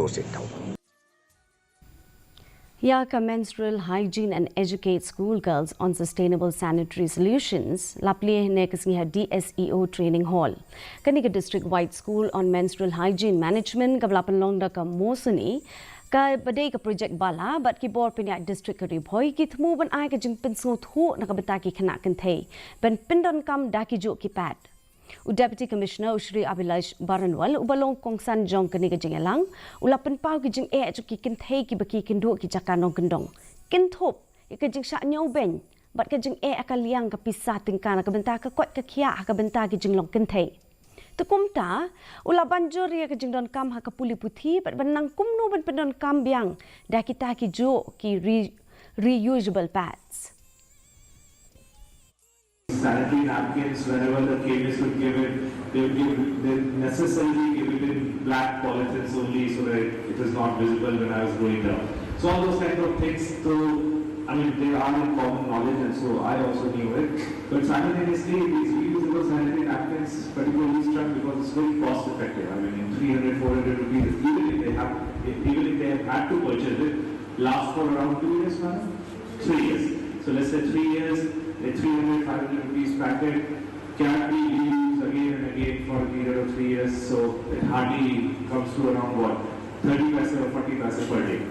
proceed Yaka Menstrual, Hygiene and educate schoolgirls on sustainable sanitary solutions. Plie nekasngiha DSEO training hall. Kanika district-wide school on menstrual hygiene management gavlapan longda ka mosani ka badai ka project bala but ki bor pinya district ka Ri-Bhoi ki thmu ban ai ka jing pinso thu nakabata ki khana kan thei ban pindon kam daki jo ki pat. Deputy Commissioner Usri Abilash Baranwal ubalong kongsan jong kani ka jingelang ulapan pau ki jing chu ki kin thei ki baki kin du ki jakanong kendong kin thop ka jing sha nyau ben bat ka jing akaliang ka pisah tingkana ka benta ka kwat ka khia ka benta ki jing long kin thei tukumta ulaban jori ka jing don kam ha ka puli puthi bat banang kumno ban pendon kam biang da kita ki jo ki reusable pads. Sanitary napkins, whenever the chemist would give it, they necessarily give it in black polythene only so that it is not visible when I was going down. So all those kind of things, I mean, they are in common knowledge and so I also knew it. But simultaneously, these reusable sanitary napkins particularly struck because it's very cost effective. I mean, in 300, 400 rupees, even if they have had to purchase it, lasts for around 2 years, man? 3 years. So let's say 3 years, a 300, 500 rupees packet can be used again and again for a period of 3 years. So it hardly comes to around what? 30 paise or 40 paise per day.